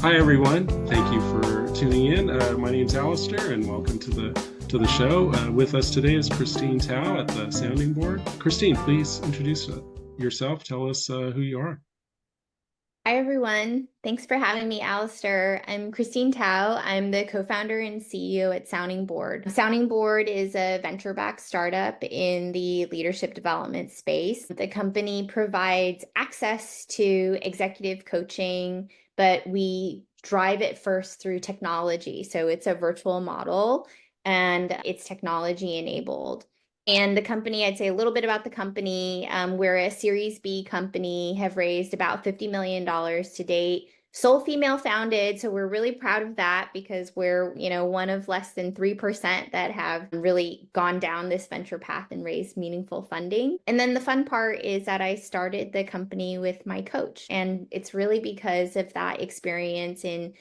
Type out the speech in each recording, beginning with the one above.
Hi everyone. Thank you for tuning in. My name's Alastair, and welcome to the show. With us today is Christine Tao at the sounding board. Christine, please introduce yourself. Tell us who you are. Hi, everyone. Thanks for having me, Alistair. I'm Christine Tao. I'm the co-founder and CEO at Sounding Board. Sounding Board is a venture-backed startup in the leadership development space. The company provides access to executive coaching, but we drive it first through technology. So it's a virtual model and it's technology enabled. And the company, I'd say a little bit about the company. We're a Series B company, have raised about $50 million to date. Sole female founded, so we're really proud of that because we're, one of less than 3% that have really gone down this venture path and raised meaningful funding. And then the fun part is that I started the company with my coach. And it's really because of that experience in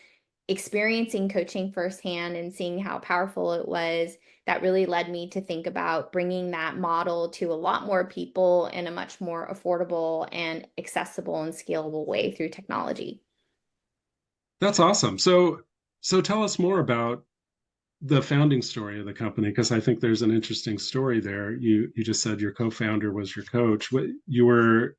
experiencing coaching firsthand and seeing how powerful it was that really led me to think about bringing that model to a lot more people in a much more affordable and accessible and scalable way through technology. That's awesome. So tell us more about the founding story of the company, because I think there's an interesting story there. You just said your co-founder was your coach. What you were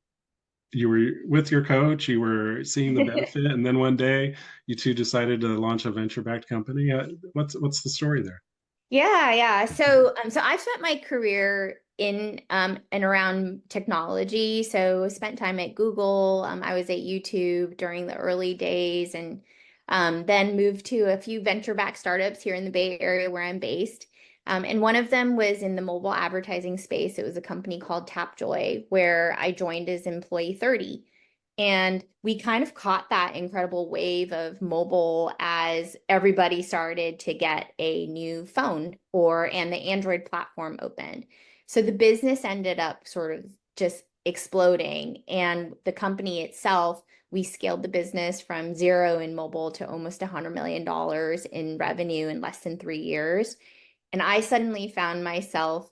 with your coach, you were seeing the benefit, and then one day you two decided to launch a venture-backed company. What's the story there? Yeah. So I've spent my career in and around technology. So spent time at Google. I was at YouTube during the early days, and then moved to a few venture-backed startups here in the Bay Area where I'm based. And one of them was in the mobile advertising space. It was a company called Tapjoy, where I joined as employee 30. And we kind of caught that incredible wave of mobile as everybody started to get a new phone and the Android platform opened. So the business ended up sort of just exploding. And the company itself, we scaled the business from zero in mobile to almost $100 million in revenue in less than 3 years. And I suddenly found myself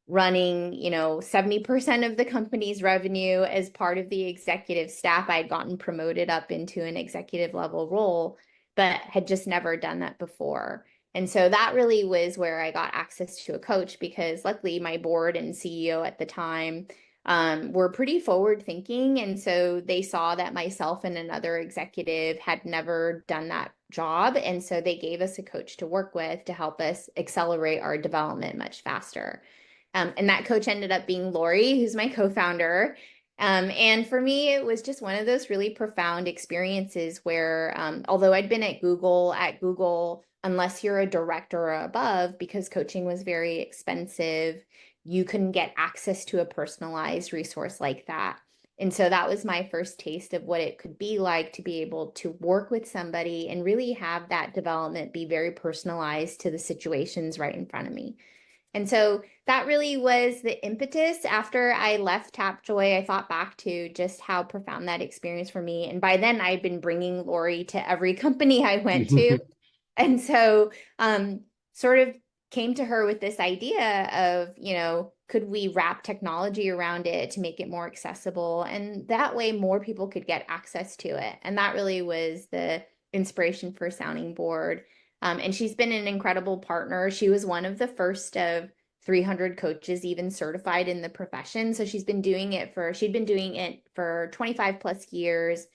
running, 70% of the company's revenue as part of the executive staff. I had gotten promoted up into an executive level role, but had just never done that before. And so that really was where I got access to a coach because luckily my board and CEO at the time were pretty forward thinking. And so they saw that myself and another executive had never done that job. And so they gave us a coach to work with to help us accelerate our development much faster. And that coach ended up being Lori, who's my co-founder. And for me, it was just one of those really profound experiences where, although I'd been at Google, unless you're a director or above, because coaching was very expensive, you couldn't get access to a personalized resource like that. And so that was my first taste of what it could be like to be able to work with somebody and really have that development be very personalized to the situations right in front of me. And so that really was the impetus. After I left Tapjoy, I thought back to just how profound that experience for me. And by then, I'd been bringing Lori to every company I went to. And so sort of came to her with this idea of, could we wrap technology around it to make it more accessible? And that way more people could get access to it. And that really was the inspiration for Sounding Board. And she's been an incredible partner. She was one of the first of 300 coaches even certified in the profession. So she'd been doing it for 25 plus years.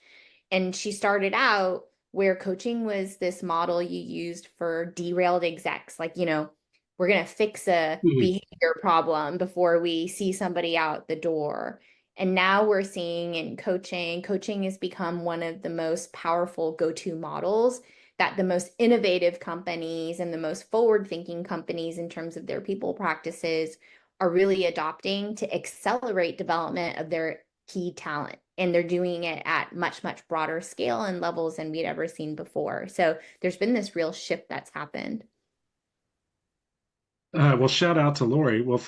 And she started out where coaching was this model you used for derailed execs. Like, we're going to fix a behavior problem before we see somebody out the door. And now we're seeing in coaching has become one of the most powerful go-to models that the most innovative companies and the most forward-thinking companies in terms of their people practices are really adopting to accelerate development of their key talent. And they're doing it at much, much broader scale and levels than we'd ever seen before. So there's been this real shift that's happened. Well, shout out to Lori. Well,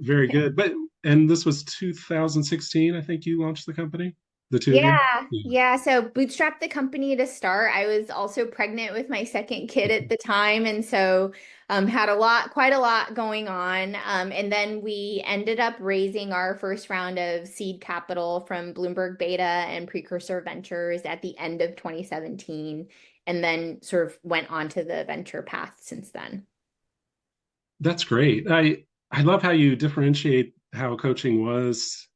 very good. And this was 2016, I think you launched the company. the two of you? Yeah, Yeah. yeah. So bootstrapped the company to start. I was also pregnant with my second kid at the time, and so had quite a lot going on. And then we ended up raising our first round of seed capital from Bloomberg Beta and Precursor Ventures at the end of 2017, and then sort of went on to the venture path since then. That's great. I love how you differentiate how coaching was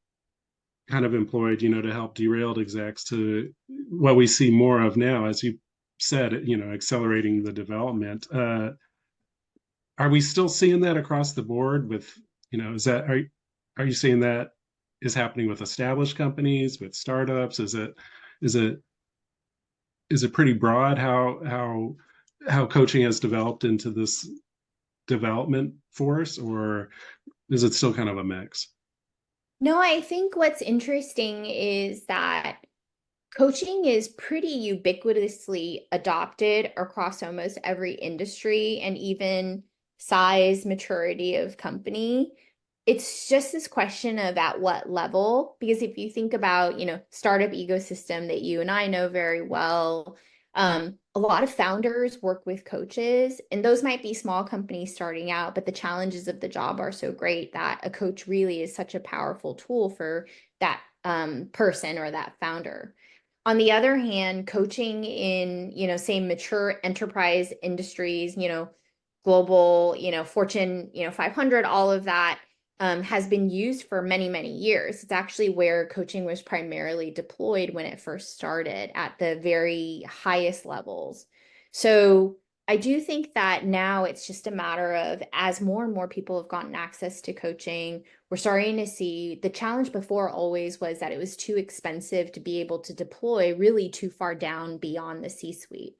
kind of employed, to help derailed execs to what we see more of now, as you said, accelerating the development. Are we still seeing that across the board with, is that, are you seeing that is happening with established companies, with startups? Is it, is it pretty broad how coaching has developed into this development force, or is it still kind of a mix? No, I think what's interesting is that coaching is pretty ubiquitously adopted across almost every industry and even size, maturity of company. It's just this question of at what level, because if you think about, startup ecosystem that you and I know very well, a lot of founders work with coaches, and those might be small companies starting out, but the challenges of the job are so great that a coach really is such a powerful tool for that person or that founder. On the other hand, coaching in, say mature enterprise industries, global, Fortune, 500, all of that has been used for many, many years. It's actually where coaching was primarily deployed when it first started at the very highest levels. So I do think that now it's just a matter of as more and more people have gotten access to coaching, we're starting to see the challenge before always was that it was too expensive to be able to deploy really too far down beyond the C-suite.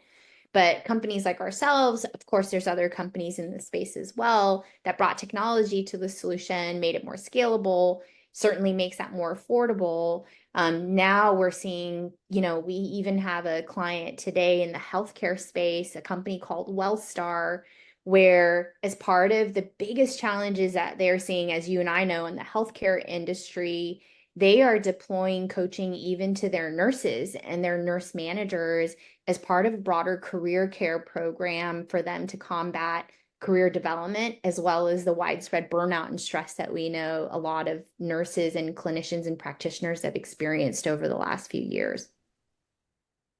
But companies like ourselves, of course, there's other companies in the space as well that brought technology to the solution, made it more scalable, certainly makes that more affordable. Now we're seeing, we even have a client today in the healthcare space, a company called Wellstar, where as part of the biggest challenges that they're seeing, as you and I know, in the healthcare industry, they are deploying coaching even to their nurses and their nurse managers as part of a broader career care program for them to combat career development, as well as the widespread burnout and stress that we know a lot of nurses and clinicians and practitioners have experienced over the last few years.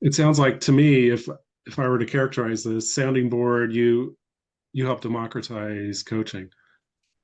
It sounds like to me, if I were to characterize this sounding board, you help democratize coaching.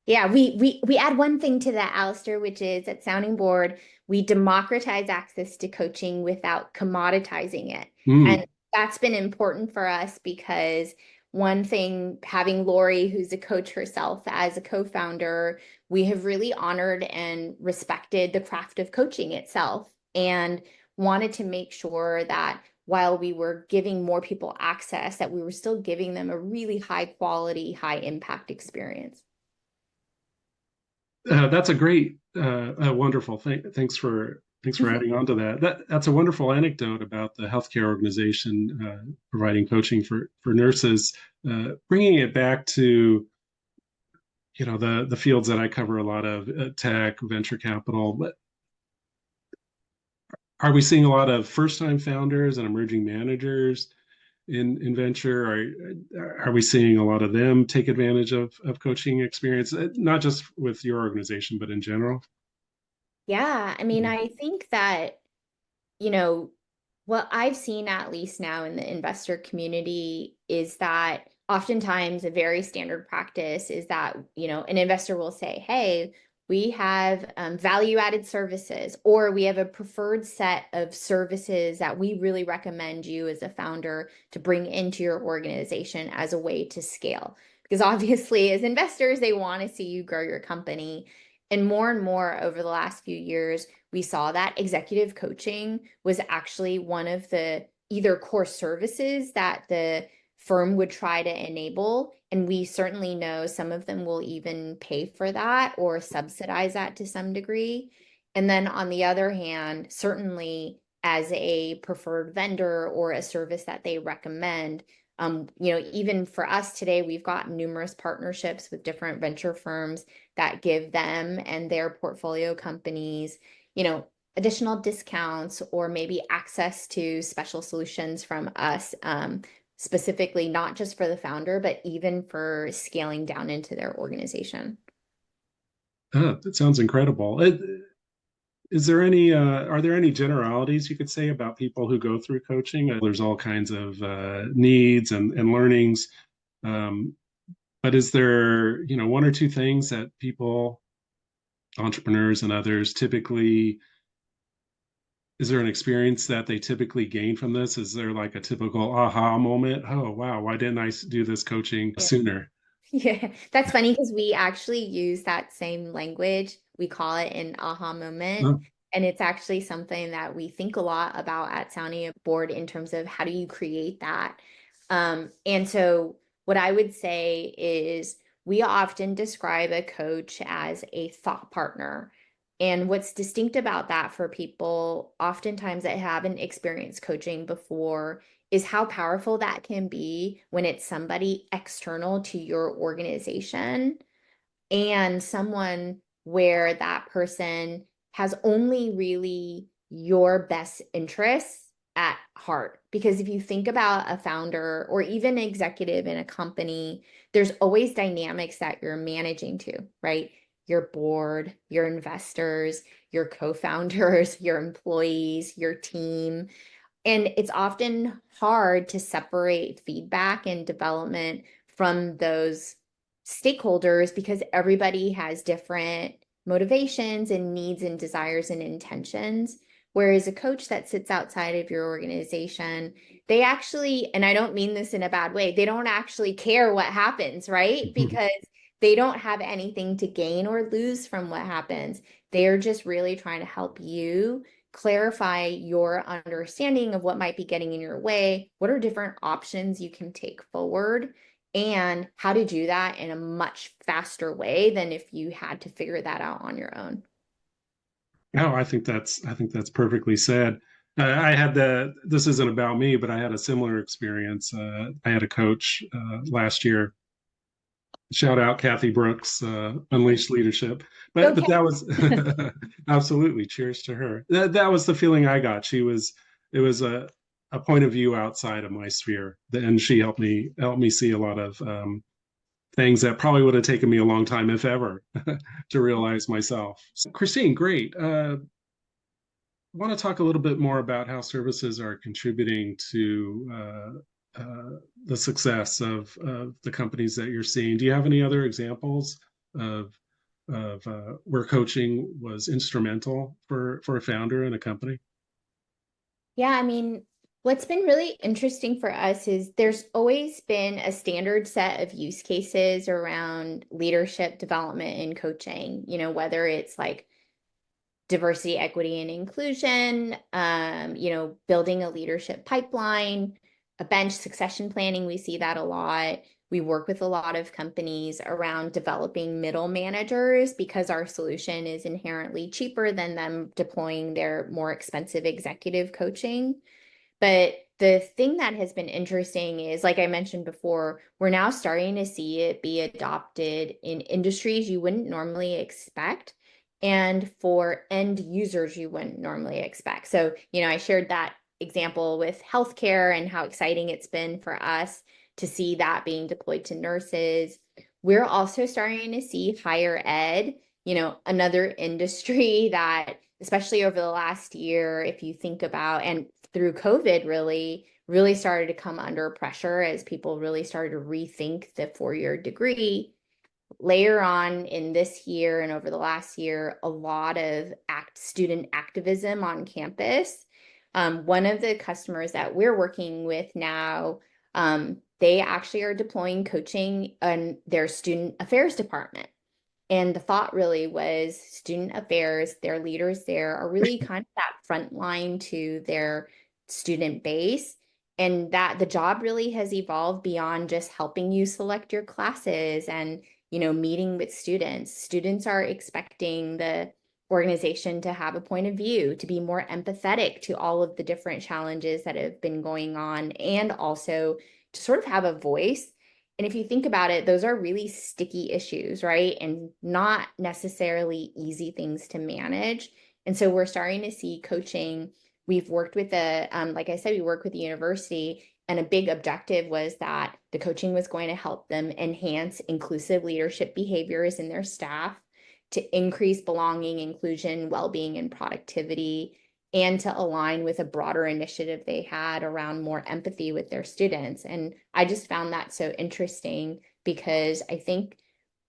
Yeah, we add one thing to that, Alistair, which is at Sounding Board, we democratize access to coaching without commoditizing it. Mm. And that's been important for us because one thing, having Lori, who's a coach herself as a co-founder, we have really honored and respected the craft of coaching itself and wanted to make sure that while we were giving more people access, that we were still giving them a really high quality, high impact experience. That's a great, a wonderful thing. Thanks for adding on to that. That's a wonderful anecdote about the healthcare organization providing coaching for nurses. Bringing it back to the fields that I cover a lot of, tech, venture capital. But are we seeing a lot of first time founders and emerging managers in venture? Are we seeing a lot of them take advantage of coaching experience, not just with your organization, but in general? Yeah, I mean, I think that, you know, what I've seen at least now in the investor community is that oftentimes a very standard practice is that, an investor will say, hey, we have value added services, or we have a preferred set of services that we really recommend you as a founder to bring into your organization as a way to scale. Because obviously, as investors, they want to see you grow your company. And more over the last few years, we saw that executive coaching was actually one of the either core services that the firm would try to enable. And we certainly know some of them will even pay for that or subsidize that to some degree. And then on the other hand, certainly as a preferred vendor or a service that they recommend, even for us today, we've got numerous partnerships with different venture firms that give them and their portfolio companies, additional discounts or maybe access to special solutions from us, specifically not just for the founder, but even for scaling down into their organization. That sounds incredible. Is there any, are there any generalities you could say about people who go through coaching? There's all kinds of needs and learnings. Um, but is there, one or two things that people, entrepreneurs and others typically, is there an experience that they typically gain from this? Is there like a typical aha moment? Oh, wow, why didn't I do this coaching sooner? Yeah, that's funny because we actually use that same language. We call it an aha moment. Oh, And it's actually something that we think a lot about at Sounding Board in terms of how do you create that. And so what I would say is we often describe a coach as a thought partner. And what's distinct about that for people, oftentimes that haven't experienced coaching before, is how powerful that can be when it's somebody external to your organization and someone where that person has only really your best interests at heart. Because if you think about a founder or even executive in a company, there's always dynamics that you're managing to, right? Your board, your investors, your co-founders, your employees, your team. And it's often hard to separate feedback and development from those stakeholders because everybody has different motivations and needs and desires and intentions. Whereas a coach that sits outside of your organization, they actually, and I don't mean this in a bad way, they don't actually care what happens, right? Because they don't have anything to gain or lose from what happens. They're just really trying to help you clarify your understanding of what might be getting in your way, what are different options you can take forward, and how to do that in a much faster way than if you had to figure that out on your own. no, I think that's perfectly said. I had this isn't about me, but I had a similar experience. I had a coach last year. Shout out Kathy Brooks, Unleashed Leadership. But Okay. that was absolutely cheers to her. That was the feeling I got. It was a point of view outside of my sphere, and she helped me see a lot of things that probably would have taken me a long time, if ever, to realize myself. So, Christine, great. Want to talk a little bit more about how services are contributing to the success of the companies that you're seeing. Do you have any other examples of where coaching was instrumental for a founder in a company? Yeah, I mean, what's been really interesting for us is there's always been a standard set of use cases around leadership development and coaching, whether it's like diversity, equity, and inclusion, building a leadership pipeline, a bench succession planning. We see that a lot. We work with a lot of companies around developing middle managers because our solution is inherently cheaper than them deploying their more expensive executive coaching. But the thing that has been interesting is, like I mentioned before, we're now starting to see it be adopted in industries you wouldn't normally expect and for end users you wouldn't normally expect. So, I shared that example with healthcare and how exciting it's been for us to see that being deployed to nurses. We're also starting to see higher ed, another industry that, especially over the last year, if you think about, and through COVID really started to come under pressure as people really started to rethink the four-year degree. Later on in this year and over the last year, a lot of student activism on campus. One of the customers that we're working with now, they actually are deploying coaching in their student affairs department. And the thought really was student affairs, their leaders there are really kind of that front line to their student base. And that the job really has evolved beyond just helping you select your classes and, meeting with students. Students are expecting the organization to have a point of view, to be more empathetic to all of the different challenges that have been going on, and also to sort of have a voice. And if you think about it, those are really sticky issues, right? And not necessarily easy things to manage. And so we're starting to see coaching. We've worked with like I said, we work with the university, and a big objective was that the coaching was going to help them enhance inclusive leadership behaviors in their staff, to increase belonging, inclusion, well-being, and productivity, and to align with a broader initiative they had around more empathy with their students. And I just found that so interesting because I think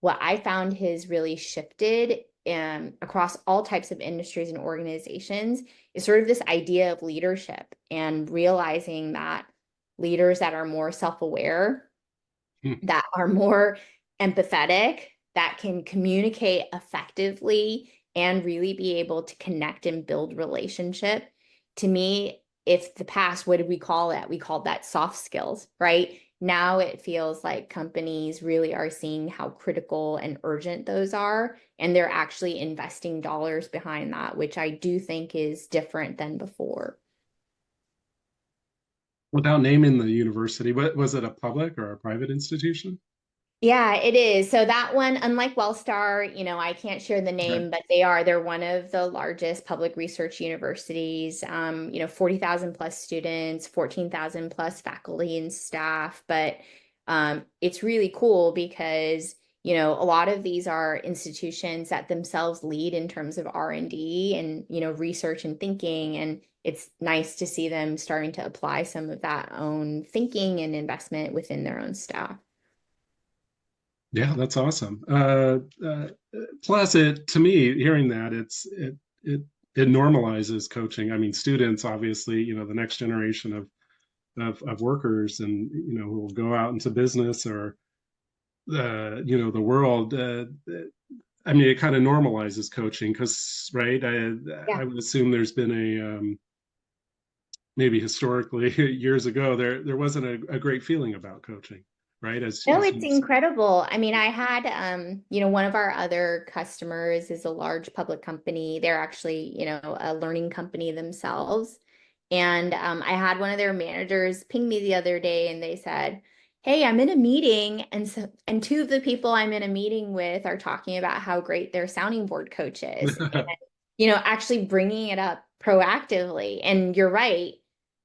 what I found has really shifted across all types of industries and organizations is sort of this idea of leadership and realizing that leaders that are more self-aware, Hmm. that are more empathetic, that can communicate effectively and really be able to connect and build relationship. To me, if the past, what did we call it? We called that soft skills, right? Now it feels like companies really are seeing how critical and urgent those are, and they're actually investing dollars behind that, which I do think is different than before. Without naming the university, what was it, a public or a private institution? Yeah, it is. So that one, unlike Wellstar, I can't share the Okay. name, but they're one of the largest public research universities. 40,000 plus students, 14,000 plus faculty and staff. But it's really cool because, a lot of these are institutions that themselves lead in terms of R&D and research and thinking. And it's nice to see them starting to apply some of that own thinking and investment within their own staff. Yeah, that's awesome. Plus, it to me, hearing that, it it normalizes coaching. I mean, students, obviously, the next generation of workers, and who will go out into business or the world. I mean, it kind of normalizes coaching because, right? I would assume there's been maybe historically years ago there wasn't a great feeling about coaching, right? No, As it's you said. incredible. I mean, I had, one of our other customers is a large public company. They're actually, a learning company themselves. And I had one of their managers ping me the other day and they said, "Hey, I'm in a meeting." And two of the people I'm in a meeting with are talking about how great their sounding board coach is. And, actually bringing it up proactively. And you're right,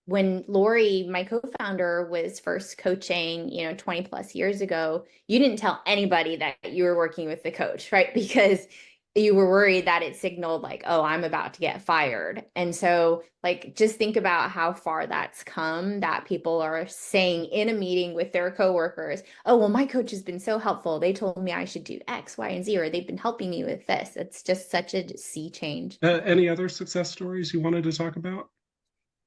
when Lori, my co-founder, was first coaching, 20 plus years ago, you didn't tell anybody that you were working with the coach, right? Because you were worried that it signaled like, oh, I'm about to get fired. And so, like, just think about how far that's come, that people are saying in a meeting with their coworkers, "Oh, well, my coach has been so helpful. They told me I should do X, Y, and Z, or they've been helping me with this." It's just such a sea change. Any other success stories you wanted to talk about?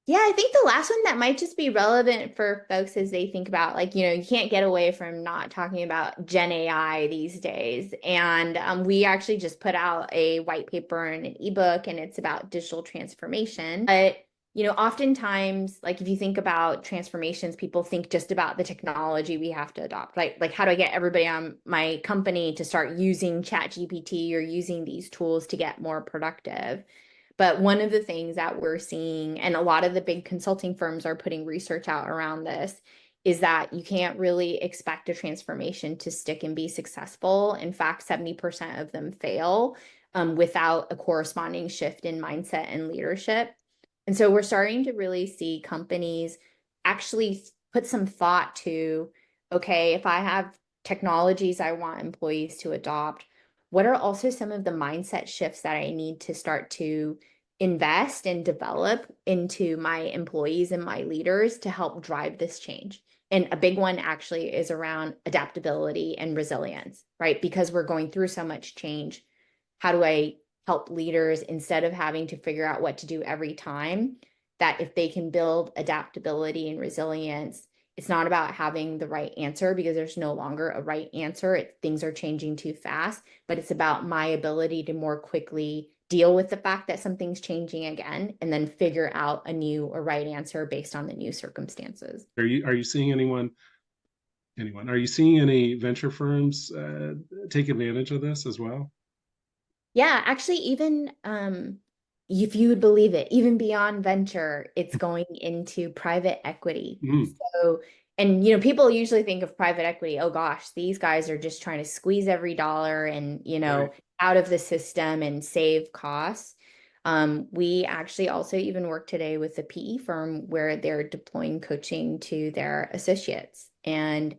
Yeah, I think the last one that might just be relevant for folks as they think about, like, you can't get away from not talking about Gen AI these days. And we actually just put out a white paper and an ebook, and it's about digital transformation. But, oftentimes, like, if you think about transformations, people think just about the technology we have to adopt. Like how do I get everybody on my company to start using ChatGPT or using these tools to get more productive? But one of the things that we're seeing, and a lot of the big consulting firms are putting research out around this, is that you can't really expect a transformation to stick and be successful. In fact, 70% of them fail without a corresponding shift in mindset and leadership. And so we're starting to really see companies actually put some thought to, okay, if I have technologies I want employees to adopt, what are also some of the mindset shifts that I need to start to invest and develop into my employees and my leaders to help drive this change? And a big one actually is around adaptability and resilience, right? Because we're going through so much change. How do I help leaders, instead of having to figure out what to do every time, that if they can build adaptability and resilience, it's not about having the right answer because there's no longer a right answer. Things are changing too fast, but it's about my ability to more quickly deal with the fact that something's changing again and then figure out a new or right answer based on the new circumstances. Are you seeing anyone? Are you seeing any venture firms take advantage of this as well? Yeah, actually, even if you would believe it, even beyond venture, it's going into private equity. Mm, So, and people usually think of private equity, oh gosh, these guys are just trying to squeeze every dollar and, right. out of the system and save costs. We actually also even work today with a PE firm where they're deploying coaching to their associates, and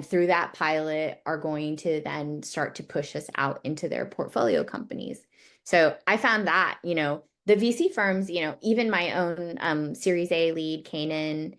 through that pilot are going to then start to push us out into their portfolio companies. So I found that, the VC firms, even my own Series A lead, Canaan,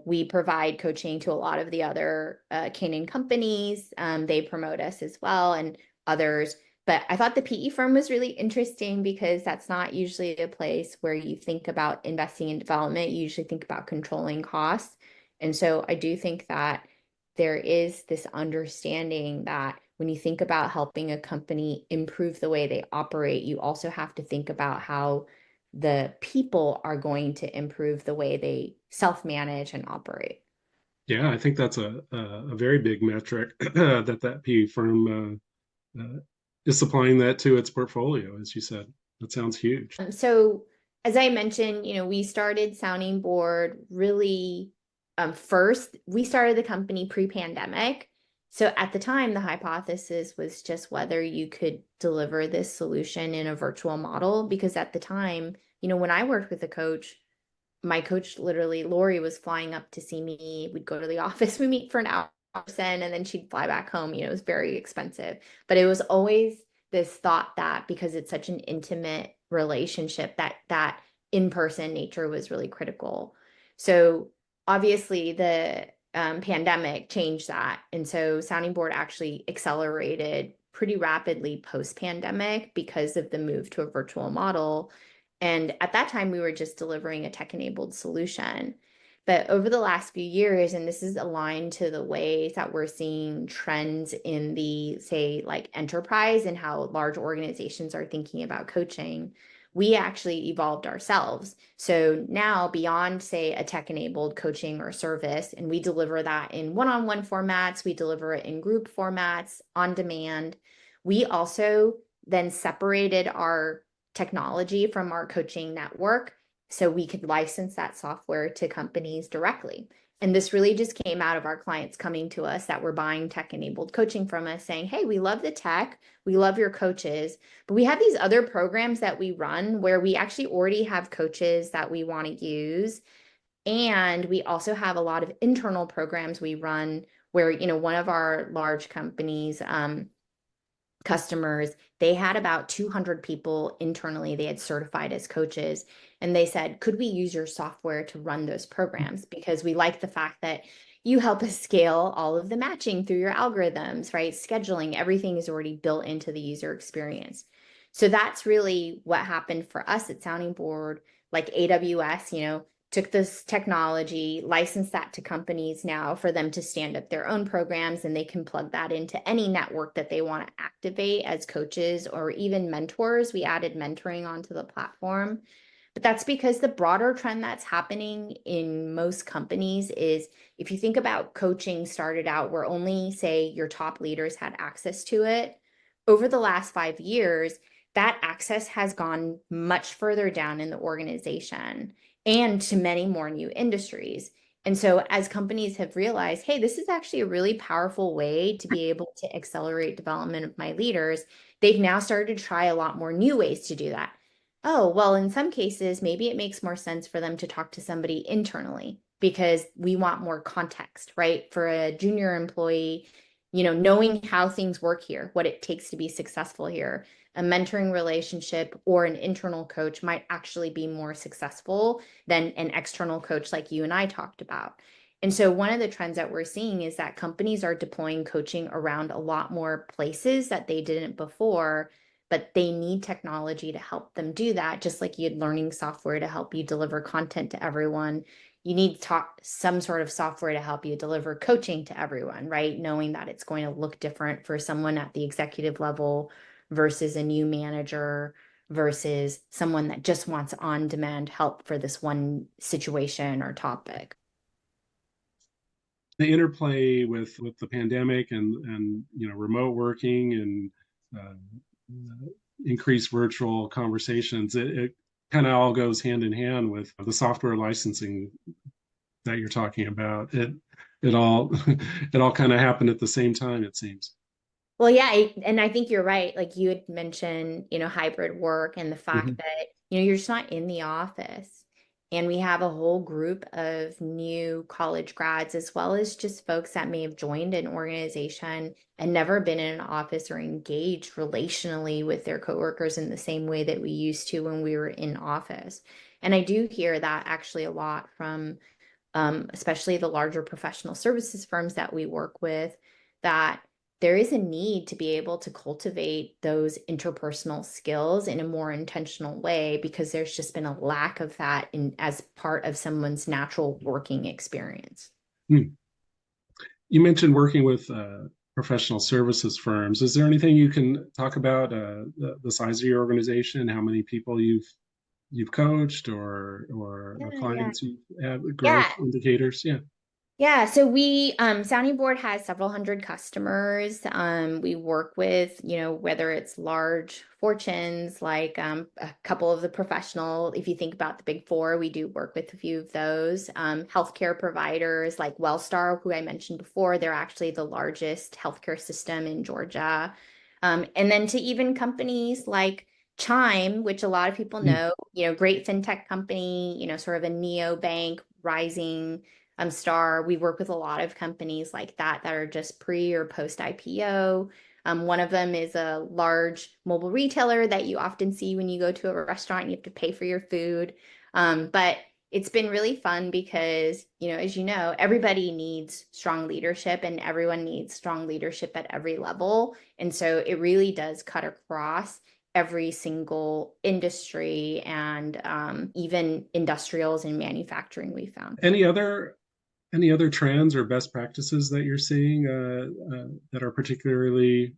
we provide coaching to a lot of the other Canaan companies. They promote us as well, and others. But I thought the PE firm was really interesting because that's not usually a place where you think about investing in development. You usually think about controlling costs. And so I do think that there is this understanding that when you think about helping a company improve the way they operate, you also have to think about how the people are going to improve the way they self-manage and operate. Yeah, I think that's a very big metric that PE firm is supplying that to its portfolio, as you said. That sounds huge. So as I mentioned, we started Sounding Board really first. We started the company pre-pandemic. So at the time, the hypothesis was just whether you could deliver this solution in a virtual model. Because at the time, when I worked with a coach, my coach literally, Lori, was flying up to see me. We'd go to the office, we meet for an hour, and then she'd fly back home. It was very expensive. But it was always this thought that because it's such an intimate relationship, that in-person nature was really critical. So obviously the pandemic changed that. And so Sounding Board actually accelerated pretty rapidly post-pandemic because of the move to a virtual model. And at that time, we were just delivering a tech-enabled solution. But over the last few years, and this is aligned to the ways that we're seeing trends in the, say, like enterprise and how large organizations are thinking about coaching, we actually evolved ourselves. So now, beyond, say, a tech-enabled coaching or service, and we deliver that in one-on-one formats, we deliver it in group formats, on demand. We also then separated our technology from our coaching network so we could license that software to companies directly. And this really just came out of our clients coming to us that were buying tech-enabled coaching from us saying, hey, we love the tech, we love your coaches, but we have these other programs that we run where we actually already have coaches that we want to use. And we also have a lot of internal programs we run where, one of our large companies, customers, they had about 200 people internally they had certified as coaches. And they said, could we use your software to run those programs? Because we like the fact that you help us scale all of the matching through your algorithms, right? Scheduling, everything is already built into the user experience. So that's really what happened for us at Sounding Board. Like AWS, took this technology, licensed that to companies now for them to stand up their own programs, and they can plug that into any network that they want to activate as coaches or even mentors. We added mentoring onto the platform. But that's because the broader trend that's happening in most companies is if you think about coaching started out where only, say, your top leaders had access to it, over the last 5 years, that access has gone much further down in the organization and to many more new industries. And so as companies have realized, hey, this is actually a really powerful way to be able to accelerate development of my leaders, they've now started to try a lot more new ways to do that. Oh, well, in some cases, maybe it makes more sense for them to talk to somebody internally because we want more context, right? For a junior employee, knowing how things work here, what it takes to be successful here, a mentoring relationship or an internal coach might actually be more successful than an external coach like you and I talked about. And so one of the trends that we're seeing is that companies are deploying coaching around a lot more places that they didn't before, but they need technology to help them do that. Just like you had learning software to help you deliver content to everyone, you need some sort of software to help you deliver coaching to everyone, right? Knowing that it's going to look different for someone at the executive level versus a new manager versus someone that just wants on-demand help for this one situation or topic. The interplay with the pandemic and remote working and increased virtual conversations, it kind of all goes hand in hand with the software licensing that you're talking about. It all it all kind of happened at the same time, it seems. Well, yeah, and I think you're right. Like you had mentioned, hybrid work and the fact Hmm. that, you're just not in the office. And we have a whole group of new college grads, as well as just folks that may have joined an organization and never been in an office or engaged relationally with their coworkers in the same way that we used to when we were in office. And I do hear that actually a lot from especially the larger professional services firms that we work with, that there is a need to be able to cultivate those interpersonal skills in a more intentional way because there's just been a lack of that in as part of someone's natural working experience. Hmm. You mentioned working with professional services firms. Is there anything you can talk about the size of your organization, how many people you've coached, or Yeah, yeah. clients you have, growth Yeah, indicators? Yeah. yeah, so we Sounding Board has several hundred customers. We work with, whether it's large fortunes like a couple of the professional, if you think about the big four, we do work with a few of those. Healthcare providers like Wellstar, who I mentioned before, they're actually the largest healthcare system in Georgia. And then to even companies like Chime, which a lot of people Mm. know, great fintech company, sort of a neo bank rising star. We work with a lot of companies like that are just pre or post IPO. One of them is a large mobile retailer that you often see when you go to a restaurant and you have to pay for your food. But it's been really fun because, as you know, everybody needs strong leadership and everyone needs strong leadership at every level. And so it really does cut across every single industry and even industrials and manufacturing we found. Any other any other trends or best practices that you're seeing that are particularly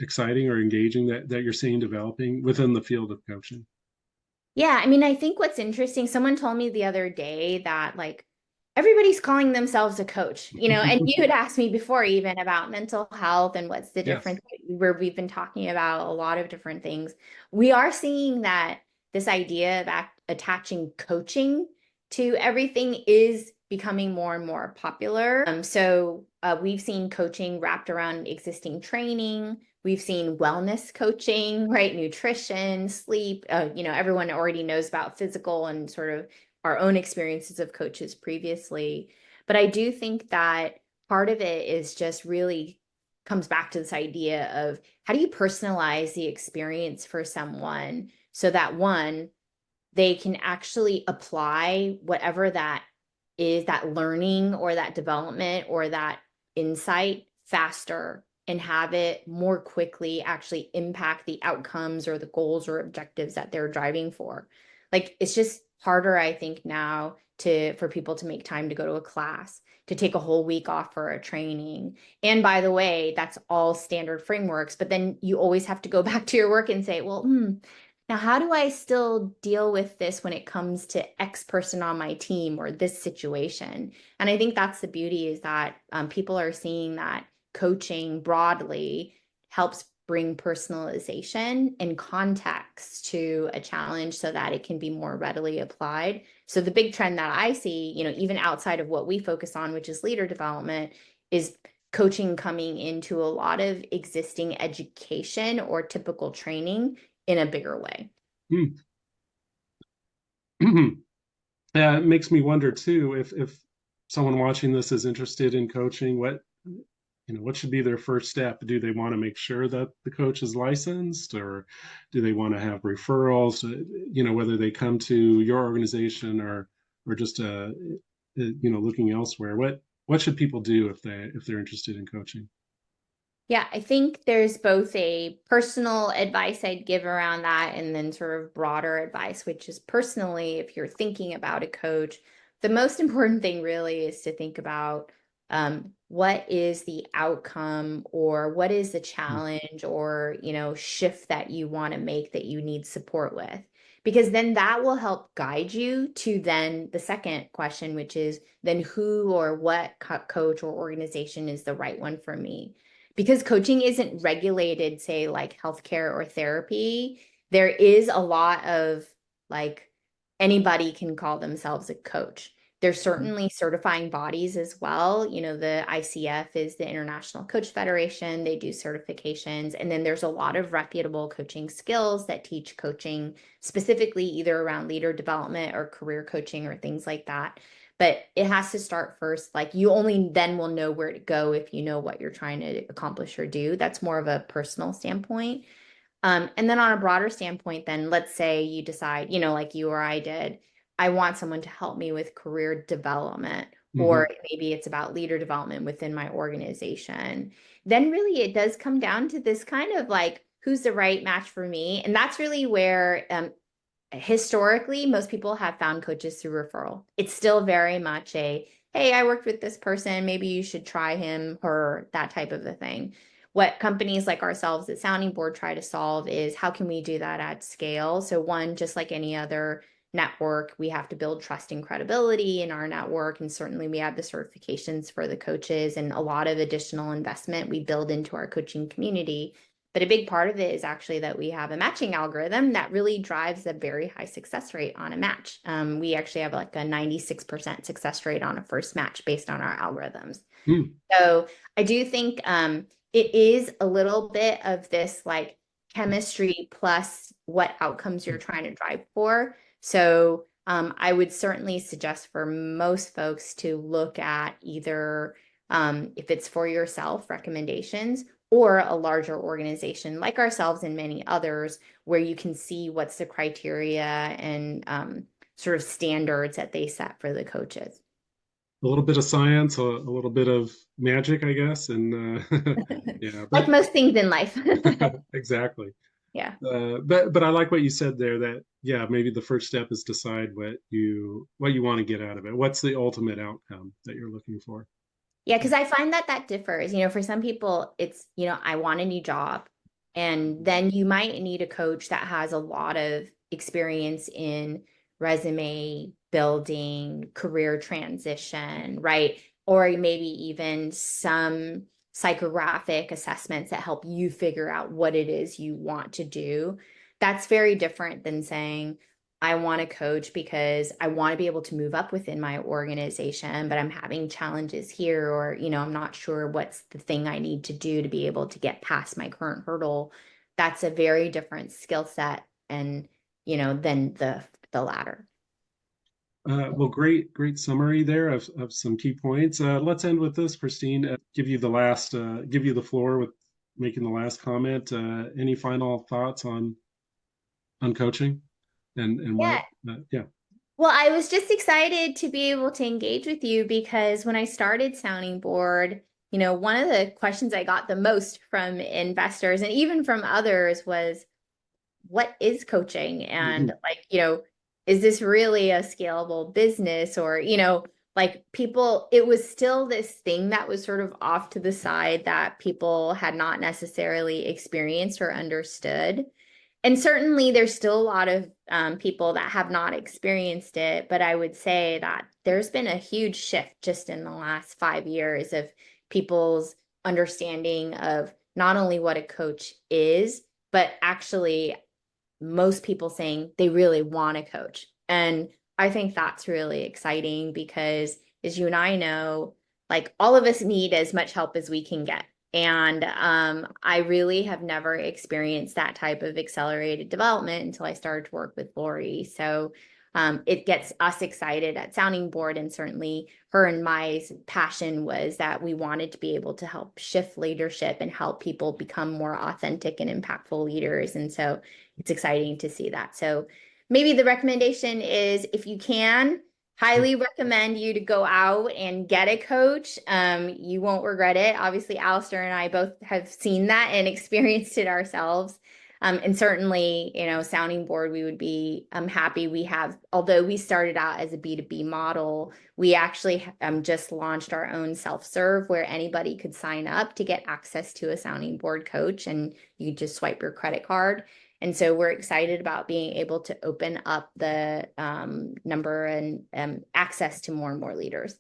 exciting or engaging that you're seeing developing within the field of coaching? Yeah, I mean, I think what's interesting, someone told me the other day that like everybody's calling themselves a coach, and you had asked me before even about mental health and what's the Yes. difference where we've been talking about a lot of different things. We are seeing that this idea of attaching coaching to everything is becoming more and more popular. So we've seen coaching wrapped around existing training. We've seen wellness coaching, right? Nutrition, sleep. Everyone already knows about physical and sort of our own experiences of coaches previously. But I do think that part of it is just really comes back to this idea of how do you personalize the experience for someone so that one, they can actually apply whatever that is, that learning or that development or that insight faster and have it more quickly actually impact the outcomes or the goals or objectives that they're driving for. Like it's just harder, I think, now to for people to make time to go to a class, to take a whole week off for a training. And by the way, that's all standard frameworks, but then you always have to go back to your work and say, well, now, how do I still deal with this when it comes to X person on my team or this situation? And I think that's the beauty is that people are seeing that coaching broadly helps bring personalization and context to a challenge so that it can be more readily applied. So the big trend that I see, even outside of what we focus on, which is leader development, is coaching coming into a lot of existing education or typical training in a bigger way. Mm. It makes me wonder too if someone watching this is interested in coaching, what should be their first step? Do they want to make sure that the coach is licensed, or do they want to have referrals? Whether they come to your organization or just looking elsewhere. What should people do if they're interested in coaching? Yeah, I think there's both a personal advice I'd give around that and then sort of broader advice, which is personally, if you're thinking about a coach, the most important thing really is to think about what is the outcome or what is the Mm. challenge or, shift that you want to make that you need support with. Because then that will help guide you to then the second question, which is then who or what coach or organization is the right one for me because coaching isn't regulated, say, like healthcare or therapy, there is a lot of like anybody can call themselves a coach. There's Mhm. certainly certifying bodies as well. You know, the ICF is the International Coach Federation. They do certifications. And then there's a lot of reputable coaching skills that teach coaching specifically either around leader development or career coaching or things like that. But it has to start first. Like you only then will know where to go if you know what you're trying to accomplish or do. That's more of a personal standpoint. And then on a broader standpoint, then let's say you decide, you know, like you or I did, I want someone to help me with career development, or Mhm. maybe it's about leader development within my organization. Then really it does come down to this kind of like, who's the right match for me? And that's really where historically, most people have found coaches through referral. It's still very much a, hey, I worked with this person, maybe you should try him, her, that type of a thing. What companies like ourselves at Sounding Board try to solve is how can we do that at scale? So, one, just like any other network, we have to build trust and credibility in our network. And certainly we have the certifications for the coaches and a lot of additional investment we build into our coaching community. But a big part of it is actually that we have a matching algorithm that really drives a very high success rate on a match. We actually have like a 96% success rate on a first match based on our algorithms. Mm. So I do think it is a little bit of this like chemistry plus what outcomes you're trying to drive for. So I would certainly suggest for most folks to look at either if it's for yourself, recommendations, or a larger organization like ourselves and many others, where you can see what's the criteria and sort of standards that they set for the coaches. A little bit of science, a little bit of magic, I guess, and yeah, Like but most things in life. exactly. Yeah. But I like what you said there. That yeah, maybe the first step is decide what you want to get out of it. What's the ultimate outcome that you're looking for? Yeah, because I find that that differs. You know, for some people, it's, you know, I want a new job. And then you might need a coach that has a lot of experience in resume building, career transition, right? Or maybe even some psychographic assessments that help you figure out what it is you want to do. That's very different than saying, I want to coach because I want to be able to move up within my organization, but I'm having challenges here, or, you know, I'm not sure what's the thing I need to do to be able to get past my current hurdle. That's a very different skill set and, you know, than the latter. Well, great summary there of some key points. Let's end with this, Christine. Give you the floor with making the last comment. Any final thoughts on coaching and what? Yeah. Yeah. Well, I was just excited to be able to engage with you because when I started Sounding Board, you know, one of the questions I got the most from investors and even from others was, what is coaching? And like, you know, is this really a scalable business? Or, you know, like people, it was still this thing that was sort of off to the side that people had not necessarily experienced or understood. And certainly there's still a lot of people that have not experienced it, but I would say that there's been a huge shift just in the last 5 years of people's understanding of not only what a coach is, but actually most people saying they really want to coach. And I think that's really exciting because, as you and I know, like all of us need as much help as we can get. And I really have never experienced that type of accelerated development until I started to work with Lori. So it gets us excited at Sounding Board. And certainly her and my passion was that we wanted to be able to help shift leadership and help people become more authentic and impactful leaders. And so it's exciting to see that. So maybe the recommendation is if you can, highly recommend you to go out and get a coach. You won't regret it. Obviously, Alastair and I both have seen that and experienced it ourselves. And certainly, you know, Sounding Board, we would be happy. We have, although we started out as a B2B model, we actually just launched our own self-serve where anybody could sign up to get access to a Sounding Board coach, and you just swipe your credit card. And so we're excited about being able to open up the number and access to more and more leaders.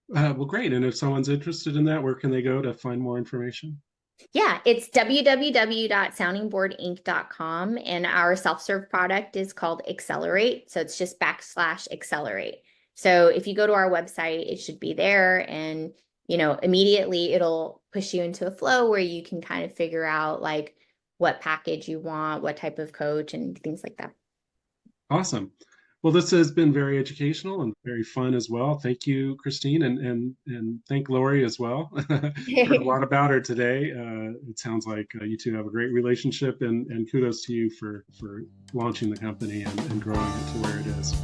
Well, great. And if someone's interested in that, where can they go to find more information? Yeah, it's www.soundingboardinc.com, and our self-serve product is called Accelerate. So it's just /accelerate. So if you go to our website, it should be there, and immediately it'll push you into a flow where you can kind of figure out like what package you want, what type of coach, and things like that. Awesome. Well, this has been very educational and very fun as well. Thank you, Christine, and thank Lori as well. Heard a lot about her today. It sounds like you two have a great relationship, and kudos to you for launching the company and growing it to where it is.